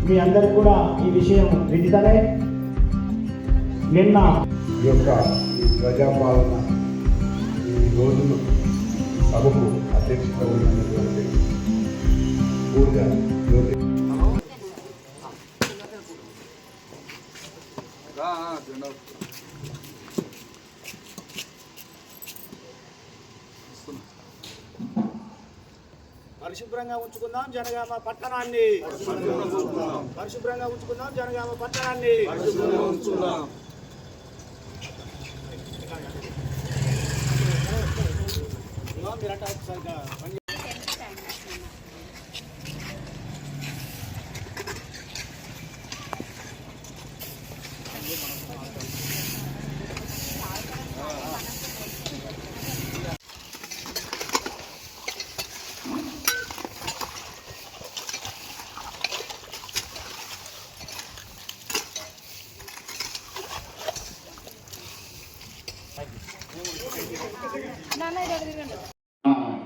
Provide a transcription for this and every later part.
మీ అందరికి కూడా ఈ విషయం విదితమే. నిన్న ఈ యొక్క ప్రజాపాలన ఈ రోజును సభకు అధ్యక్షత ఉన్నటువంటి పూజ పరిశుభ్రంగా ఉంచుకుందాం జనగామ పట్టణాన్ని, పరిశుభ్రంగా ఉంచుకుందాం జనగామ పట్టణాన్ని. మీరంటే ఒకసారిగా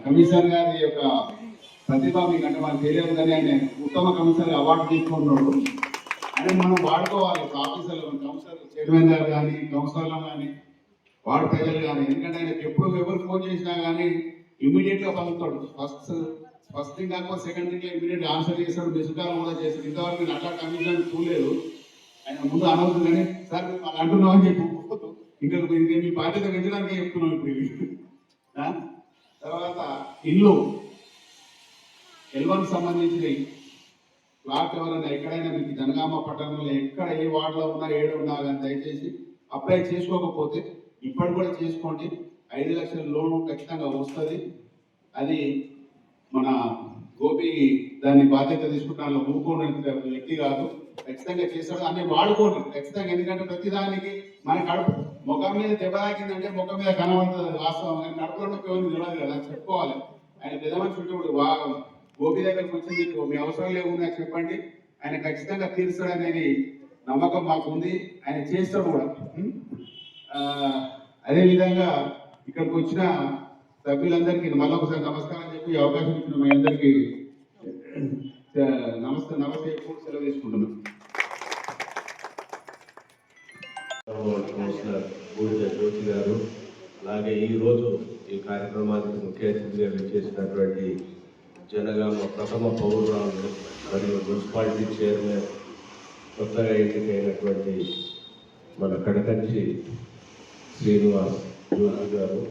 కమిషనర్ గారి యొక్క ప్రతిభ మీకు అంటే మనకు తెలియదు కానీ ఆయన ఉత్తమ కమిషనర్ అవార్డు తీసుకున్నాడు. అంటే మనం వాడుకోవాలి ఆఫీసర్లు, కౌన్సిలర్ చైర్మన్ గారు కానీ కౌన్సిలర్లు కానీ వార్డు ప్రజలు కానీ. ఎందుకంటే ఆయనకి ఎప్పుడు ఎవరు ఫోన్ చేసినా కానీ ఇమీడియట్గా పలుకుతాడు. ఫస్ట్ థింగ్ కాకపోతే సెకండ్ థింగ్ ఇమీడియట్ ఆన్సర్ చేస్తాడు, మిస్కాల్ కూడా చేస్తాడు. ఇంతవరకు నేను అట్లా కమిషన్ చూడలేదు. ఆయన ముందు అనవద్దు కానీ సార్ మనం అంటున్నాం అని చెప్పి ఇంకా మీ బాధ్యత పెంచడానికి చెప్తున్నాం ఇప్పుడు. తర్వాత ఇల్లు ఎల్వన్కి సంబంధించిన ప్లాట్ ఎవరైనా ఎక్కడైనా మీకు జనగామ పట్టణంలో ఎక్కడ ఏ వార్డులో ఉన్నా ఏడు ఉన్నా కానీ దయచేసి అప్లై చేసుకోకపోతే ఇప్పటి కూడా చేసుకోండి. 5 లక్షల లోను ఖచ్చితంగా వస్తుంది. అది మన గోపి దాన్ని బాధ్యత తీసుకుంటాను, ఊరుకోని వ్యక్తి కాదు, ఖచ్చితంగా చేస్తాడు. అన్నీ వాడుకోండి ఖచ్చితంగా. ఎందుకంటే ప్రతిదానికి మన కడుపు ముఖం మీద దెబ్బ తాకిందంటే ముఖం మీద కనబడుతుంది వాస్తవం, కానీ కడుపులో తెలియదు కదా చెప్పుకోవాలి. ఆయన పెద్ద మనిషి ఉంటే గోపి దగ్గరకు వచ్చి మీకు మీ అవసరం లేవు నాకు చెప్పండి, ఆయన ఖచ్చితంగా తీరుస్తాడనేది నమ్మకం మాకు ఉంది. ఆయన చేస్తాడు కూడా. అదేవిధంగా ఇక్కడికి వచ్చిన సభ్యులందరికీ మళ్ళొకసారి నమస్కారం చెప్పి అవకాశం ఇచ్చిన మీ అందరికీ నమస్తే ఎప్పుడు సెలవు తీసుకుంటున్నాం. కౌన్సిలర్ బూడిద జ్యోతి గారు, అలాగే ఈరోజు ఈ కార్యక్రమానికి ముఖ్య అతిథిగా చేసినటువంటి జనగామ ప్రథమ పౌరురాలు మరియు మున్సిపాలిటీ చైర్మన్ కొత్తగా ఎన్నికైనటువంటి మన కడకంచి శ్రీనివాస్ జ్యోతి గారు,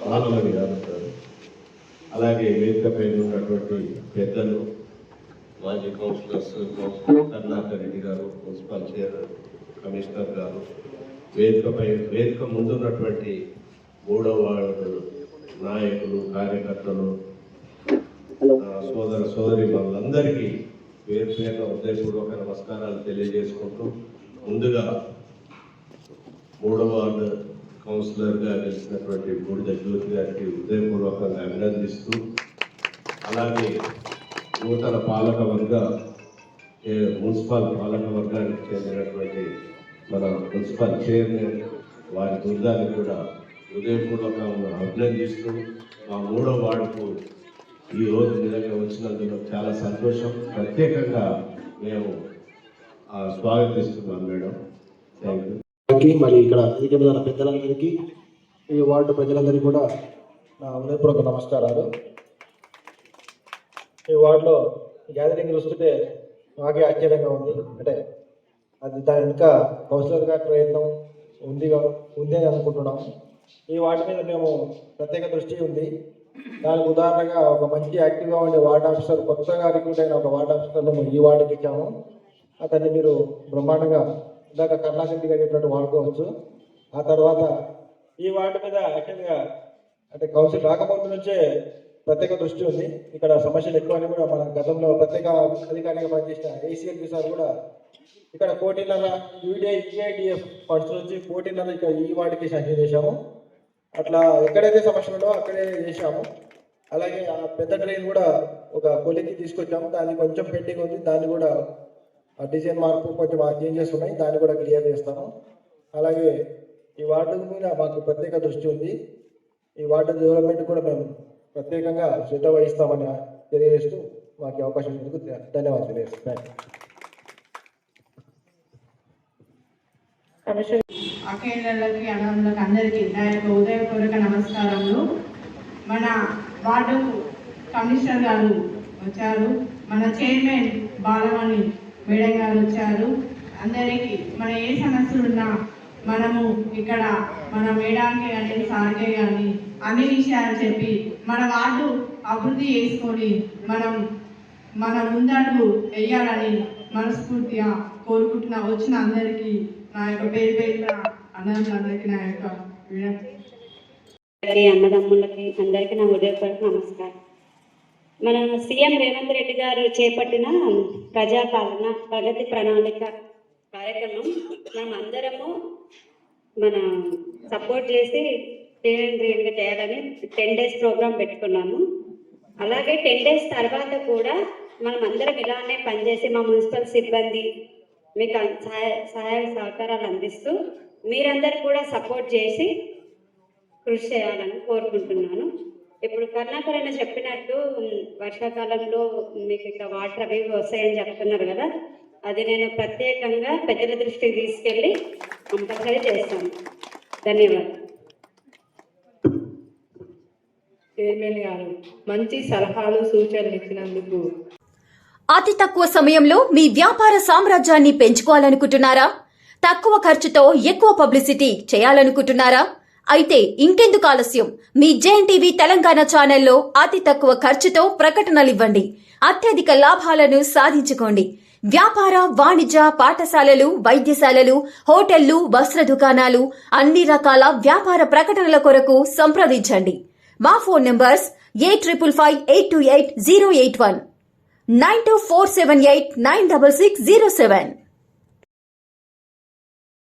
బాలమణి గారు, అలాగే వేదికపై ఉన్నటువంటి పెద్దలు మాజీ కౌన్సిలర్స్ కరుణాకర్ రెడ్డి గారు, మున్సిపల్ చైర్మన్ కమిషనర్ గారు, వేదిక ముందున్నటువంటి 3వ వార్డు నాయకులు, కార్యకర్తలు, సోదరి వాళ్ళందరికీ పేరు పేరున హృదయపూర్వక నమస్కారాలు తెలియజేసుకుంటూ, ముందుగా 3వ వార్డు కౌన్సిలర్గా గెలిచినటువంటి బూడిద జ్యోతి గారికి హృదయపూర్వకంగా అభినందిస్తూ, అలాగే నూతన మున్సిపల్ పాలక వర్గానికి చెందినటువంటి మన మున్సిపల్ చైర్మన్ వారి బృందాన్ని కూడా హృదయపూర్వకంగా అభినందిస్తూ, మా 3వ వార్డుకు ఈరోజు నిజంగా వచ్చినందుకు చాలా సంతోషం. ప్రత్యేకంగా మేము స్వాగతిస్తున్నాం మేడం. Thank you. మరి ఇక్కడ ఎదిగిన పెద్దలందరికీ, ఈ వార్డు ప్రజలందరికీ కూడా నా హృదయపూర్వక నమస్కారాలు. ఈ వార్డులో గ్యాదరింగ్ చూస్తుంటే మాకే ఆశ్చర్యంగా ఉంది. అంటే అది దాని ఇంకా కౌన్సిలర్ గారి ప్రయత్నం ఉంది అని అనుకుంటున్నాం. ఈ వార్డు మీద మేము ప్రత్యేక దృష్టి ఉంది. దానికి ఉదాహరణగా ఒక మంచి యాక్టివ్గా ఉండే వార్డ్ ఆఫీసర్, కొత్తగా రిక్రూట్ అయిన ఒక వార్డ్ ఆఫీసర్ను ఈ వార్డుకి ఇచ్చాము. అతన్ని మీరు బ్రహ్మాండంగా ఇందాక కర్ణాకర్ గారి వాడుకోవచ్చు. ఆ తర్వాత ఈ వార్డు మీద యాక్చువల్గా అంటే కౌన్సిల్ రాకపోతే నుంచే ప్రత్యేక దృష్టి ఉంది. ఇక్కడ సమస్యలు ఎక్కువని కూడా మన గతంలో ప్రత్యేక అధికారిగా పనిచేసిన ఏసీఎల్పీ సార్ కూడా ఇక్కడ 1.5 కోట్ల యూడిఐడిఎఫ్ ఫండ్స్ నుంచి 1.5 కోట్ల ఇక్కడ ఈ వార్డుకి శాంక్షన్ చేశాము. అట్లా ఎక్కడైతే సమస్యలు ఉండవో అక్కడే చేశాము. అలాగే ఆ పెద్ద ట్రైన్ కూడా ఒక కొలికి తీసుకొచ్చాము, దాన్ని కొంచెం పెండింగ్ ఉంది. దాన్ని కూడా డిజైన్ మార్పు కొంచెం చేంజెస్ ఉన్నాయి, దాన్ని కూడా క్లియర్ చేస్తాము. అలాగే ఈ వార్డు మీద మాకు ప్రత్యేక దృష్టి ఉంది. ఈ వార్డు డెవలప్మెంట్ కూడా మేము ప్రత్యేకంగా శ్రద్ధ వహిస్తామని తెలియజేస్తూ మాకు అవకాశం ఇచ్చినందుకు ధన్యవాదాలు తెలియజేస్తాను. కమిషన్ అఖిలకి అన్నదమ్ములకు అందరికీ నా యొక్క ఉదయపూర్వక నమస్కారములు. మన వార్డు కమిషనర్ గారు వచ్చారు, మన చైర్మన్ బాలమణి మేడం గారు వచ్చారు. అందరికీ మన ఏ సమస్యలు ఉన్నా మనము ఇక్కడ మన మేడానికి కానీ సార్కే కానీ అన్ని విషయాలు చెప్పి మన వార్డు అభివృద్ధి చేసుకొని మన ముందడుగు వెయ్యాలని మనస్ఫూర్తిగా కోరుకుంటున్నా. వచ్చిన అందరికీ నా యొక్క పేరు పేరున అన్నదమ్ములందరికీ నా యొక్క అన్నదమ్ములకి అందరికీ నా హృదయపూర్వక నమస్కారం. మన సీఎం రేవంత్ రెడ్డి గారు చేపట్టిన ప్రజాపాలన ప్రగతి ప్రణాళిక కార్యక్రమం మనం అందరము మన సపోర్ట్ చేసి క్లీన్ చేయాలని 10 days ప్రోగ్రాం పెట్టుకున్నాము. అలాగే 10 days తర్వాత కూడా మనం అందరం ఇలానే పనిచేసి మా మున్సిపల్ సిబ్బంది మీకు సహాయ సహకారాలు అందిస్తూ మీరందరూ కూడా సపోర్ట్ చేసి కృషి చేయాలని కోరుకుంటున్నాను. ఇప్పుడు కరుణాకర్ అన్న చెప్పినట్టు వర్షాకాలంలో మీకు ఇక వాటర్ అవి వస్తాయని చెప్తున్నారు కదా, అది నేను ప్రత్యేకంగా పెద్దల దృష్టికి తీసుకెళ్ళి కంపల్సరీ చేస్తాను. ధన్యవాదాలు. చైర్మన్ గారు మంచి సలహాలు సూచనలు ఇచ్చినందుకు. అతి తక్కువ సమయంలో మీ వ్యాపార సామ్రాజ్యాన్ని పెంచుకోవాలనుకుంటున్నారా? తక్కువ ఖర్చుతో ఎక్కువ పబ్లిసిటీ చేయాలనుకుంటున్నారా? అయితే ఇంకెందుకు ఆలస్యం? మీ జేఎన్టీవీ తెలంగాణ ఛానల్లో అతి తక్కువ ఖర్చుతో ప్రకటనలివ్వండి. అత్యధిక లాభాలను సాధించుకోండి. వ్యాపార, వాణిజ్య, పాఠశాలలు, వైద్యశాలలు, హోటళ్లు, వస్త్ర దుకాణాలు, అన్ని రకాల వ్యాపార ప్రకటనల కొరకు సంప్రదించండి. మా ఫోన్ నంబర్స్ 8558288081 9247896607.